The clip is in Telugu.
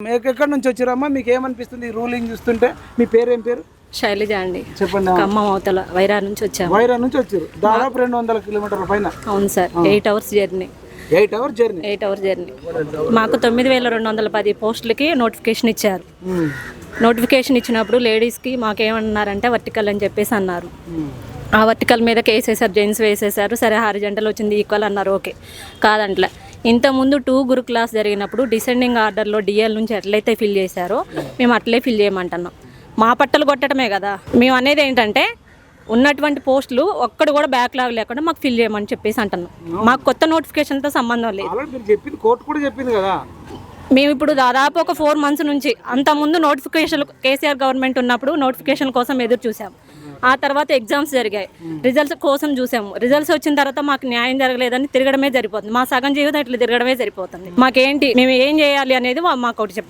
ఎక్కడి నుంచి వచ్చారమ్మా? మీకు ఏమనిపిస్తుంది ఈ రూలింగ్ చూస్తుంటే? మీ పేరు ఏం పేరు? శైలజ అండి. చెప్పండి. ఖమ్మం అవతల వైరా నుంచి వచ్చాము. వైరా నుంచి వచ్చారు. దాదాపు 200 కిలోమీటర్ల పైన. అవును sir. 8 hours journey. 8 hours journey. 8 hours journey. మాకు 9210 పోస్టులకి నోటిఫికేషన్ ఇచ్చారు. నోటిఫికేషన్ ఇచ్చినప్పుడు లేడీస్కి మాకేమన్నారంటే వర్టికల్ అని చెప్పేసి అన్నారు. ఆ వర్టికల్ మీద కేసేసారు, జెంట్స్ వేసేసారు. సరే హారిజంటల్ వచ్చింది, ఈక్వల్ అన్నారు. ఓకే కాదంట్లే. ఇంతకుముందు 2 గురు క్లాస్ జరిగినప్పుడు డిసెండింగ్ ఆర్డర్లో డిఎల్ నుంచి ఎట్లయితే ఫిల్ చేశారో మేము అట్లే ఫిల్ చేయమంటున్నాం. మా పట్టలు కొట్టడమే కదా. మేము అనేది ఏంటంటే ఉన్నటువంటి పోస్టులు ఒక్కడు కూడా బ్యాక్లాగ్ లేకుండా మాకు ఫిల్ చేయమని చెప్పేసి అంటున్నాం. మాకు కొత్త నోటిఫికేషన్తో సంబంధం లేదు. కోర్టు కూడా చెప్పింది కదా. మేము ఇప్పుడు దాదాపు ఒక 4 months నుంచి, అంతకుముందు నోటిఫికేషన్ కేసీఆర్ గవర్నమెంట్ ఉన్నప్పుడు నోటిఫికేషన్ కోసం ఎదురు చూసాం. ఆ తర్వాత ఎగ్జామ్స్ జరిగాయి, రిజల్ట్స్ కోసం చూసాము. రిజల్ట్స్ వచ్చిన తర్వాత మాకు న్యాయం జరగలేదని తిరగడమే సరిపోతుంది. మా సగం జీవితం ఇట్లా తిరగడమే సరిపోతుంది. మాకేంటి, మేము ఏం చేయాలి అనేది మాకు ఒకటి చెప్పండి.